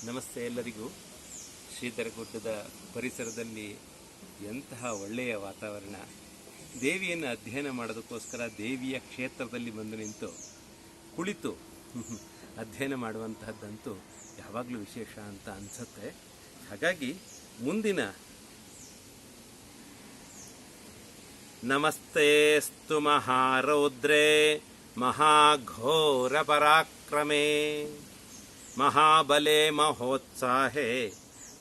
ನಮಸ್ತೆ ಎಲ್ಲರಿಗೂ. ಶ್ರೀಧರಗುಡ್ಡದ ಪರಿಸರದಲ್ಲಿ ಎಂತಹ ಒಳ್ಳೆಯ ವಾತಾವರಣ. ದೇವಿಯನ್ನು ಅಧ್ಯಯನ ಮಾಡೋದಕ್ಕೋಸ್ಕರ ದೇವಿಯ ಕ್ಷೇತ್ರದಲ್ಲಿ ಬಂದು ನಿಂತು ಕುಳಿತು ಅಧ್ಯಯನ ಮಾಡುವಂತಹದ್ದಂತೂ ಯಾವಾಗಲೂ ವಿಶೇಷ ಅಂತ ಅನಿಸುತ್ತೆ. ಹಾಗಾಗಿ ಮುಂದಿನ ನಮಸ್ತೆಸ್ತು ಮಹಾರೌದ್ರೇ ಮಹಾಘೋರ ಪರಾಕ್ರಮೇ ಮಹಾಬಲೆ ಮಹೋತ್ಸಾಹೇ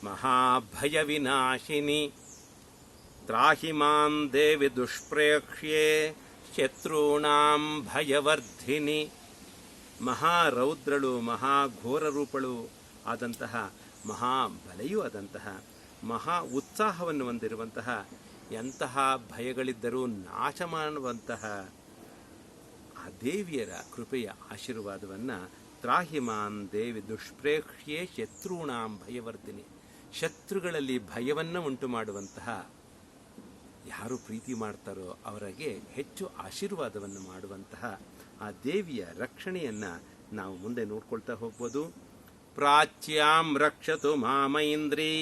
ಮಹಾಭಯ ವಿನಾಶಿನಿ ತ್ರಾಹಿ ಮಾಂ ದೇವಿ ದುಷ್ಪ್ರೇಕ್ಷ್ಯೆ ಶತ್ರುಣಾಂ ಭಯವರ್ಧಿನಿ. ಮಹಾರೌದ್ರಳು, ಮಹಾಘೋರ ರೂಪಳು ಆದಂತಹ, ಮಹಾಬಲೆಯೂ ಆದಂತಹ, ಮಹಾ ಉತ್ಸಾಹವನ್ನು ಹೊಂದಿರುವಂತಹ, ಎಂತಹ ಭಯಗಳಿದ್ದರೂ ನಾಶ ಮಾಡುವಂತಹ ಆ ದೇವಿಯರ ಕೃಪೆಯ ಆಶೀರ್ವಾದವನ್ನು ತ್ರಾಹಿಮಾನ್ ದೇವಿ ದುಷ್ಪ್ರೇಕ್ಷ್ಯೆ ಶತ್ರುಣಾಂ ಭಯವರ್ಧಿನಿ. ಶತ್ರುಗಳಲ್ಲಿ ಭಯವನ್ನು ಉಂಟು ಮಾಡುವಂತಹ, ಯಾರು ಪ್ರೀತಿ ಮಾಡ್ತಾರೋ ಅವರಿಗೆ ಹೆಚ್ಚು ಆಶೀರ್ವಾದವನ್ನು ಮಾಡುವಂತಹ ಆ ದೇವಿಯ ರಕ್ಷಣೆಯನ್ನು ನಾವು ಮುಂದೆ ನೋಡ್ಕೊಳ್ತಾ ಹೋಗ್ಬೋದು. ಪ್ರಾಚ್ಯಾಂ ರಕ್ಷತು ಮಾಮೈಂದ್ರಿ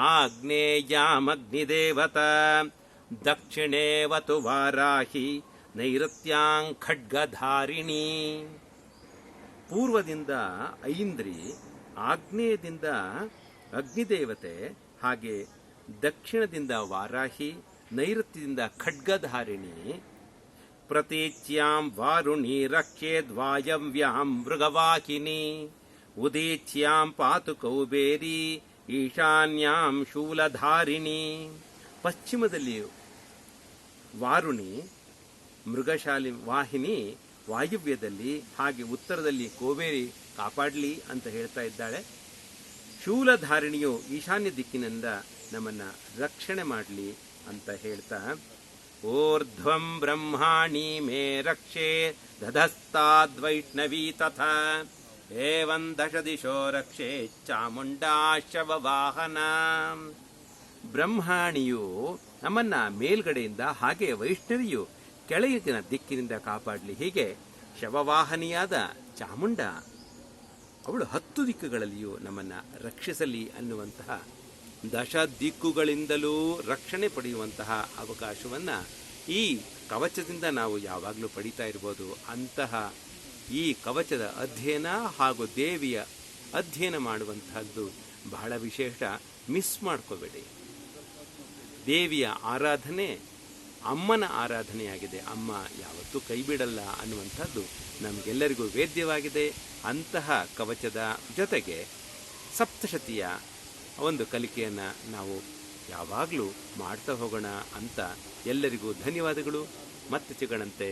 ಆಗ್ನೇಯಾಮಗ್ನಿದೇವತಾ ದಕ್ಷಿಣೇವತು ವಾರಾಹಿ ನೈಋತ್ಯಾಂ ಖಡ್ಗಧಾರಿಣಿ. ಪೂರ್ವದಿಂದ ಐಂದ್ರಿ, ಆಗ್ನೇಯದಿಂದ ಅಗ್ನಿದೇವತೆ, ಹಾಗೆ ದಕ್ಷಿಣದಿಂದ ವಾರಾಹಿ, ನೈಋತ್ಯದಿಂದ ಖಡ್ಗಧಾರಿಣಿ. ಪ್ರತೀಚ್ಯಾಂ ವಾರುಣಿ ರಕ್ಷೇದ್ವಾಯವ್ಯಾಂ ಮೃಗವಾಹಿನಿ ಉದೀಚ್ಯಾಂ ಪಾತು ಕೌಬೇರಿ ಈಶಾನ್ಯಾಂ ಶೂಲಧಾರಿಣಿ. ಪಶ್ಚಿಮದಲ್ಲಿ ವಾರುಣಿ ಮೃಗಶಾಲಿ ವಾಹಿನಿ ವಾಯುವ್ಯದಲ್ಲಿ, ಹಾಗೆ ಉತ್ತರದಲ್ಲಿ ಕೋಬೇರಿ ಕಾಪಾಡಲಿ ಅಂತ ಹೇಳ್ತಾ ಇದ್ದಾಳೆ. ಶೂಲಧಾರಿಣಿಯು ಈಶಾನ್ಯ ದಿಕ್ಕಿನಿಂದ ನಮ್ಮನ್ನು ರಕ್ಷಣೆ ಮಾಡಲಿ ಅಂತ ಹೇಳ್ತಾ, ಊರ್ಧ್ವಂ ಬ್ರಹ್ಮಾಣಿ ಮೇ ರಕ್ಷೆ ದಧಸ್ತಾದ್ವೈಷ್ಣವೀ ತಥಾ ಏವಂ ದಶ ದಿಶೋ ರಕ್ಷೆ ಚಾಮುಂಡಾ ಶವವಾಹನ. ಬ್ರಹ್ಮಾಣಿಯು ನಮ್ಮನ್ನ ಮೇಲ್ಗಡೆಯಿಂದ, ಹಾಗೆ ವೈಷ್ಣವಿಯು ಕೆಳಗಿನ ದಿಕ್ಕಿನಿಂದ ಕಾಪಾಡಲಿ. ಹೀಗೆ ಶವವಾಹನಿಯಾದ ಚಾಮುಂಡ ಅವಳು 10 ದಿಕ್ಕುಗಳಲ್ಲಿಯೂ ನಮ್ಮನ್ನ ರಕ್ಷಿಸಲಿ ಅನ್ನುವಂತಹ, ದಶ ದಿಕ್ಕುಗಳಿಂದಲೂ ರಕ್ಷಣೆ ಪಡೆಯುವಂತಹ ಅವಕಾಶವನ್ನು ಈ ಕವಚದಿಂದ ನಾವು ಯಾವಾಗಲೂ ಪಡಿತಾ ಇರ್ಬೋದು. ಅಂತಹ ಈ ಕವಚದ ಅಧ್ಯಯನ ಹಾಗೂ ದೇವಿಯ ಅಧ್ಯಯನ ಮಾಡುವಂತಹದ್ದು ಬಹಳ ವಿಶೇಷ. ಮಿಸ್ ಮಾಡ್ಕೋಬೇಡಿ. ದೇವಿಯ ಆರಾಧನೆ ಅಮ್ಮನ ಆರಾಧನೆಯಾಗಿದೆ. ಅಮ್ಮ ಯಾವತ್ತೂ ಕೈ ಬಿಡಲ್ಲ ಅನ್ನುವಂಥದ್ದು ನಮಗೆಲ್ಲರಿಗೂ ವೇದ್ಯವಾಗಿದೆ. ಅಂತಹ ಕವಚದ ಜೊತೆಗೆ ಸಪ್ತಶತಿಯ ಒಂದು ಕಲಿಕೆಯನ್ನು ನಾವು ಯಾವಾಗಲೂ ಮಾಡ್ತಾ ಹೋಗೋಣ ಅಂತ ಎಲ್ಲರಿಗೂ ಧನ್ಯವಾದಗಳು. ಮತ್ತೆ ಸಿಗೋಣಂತೆ.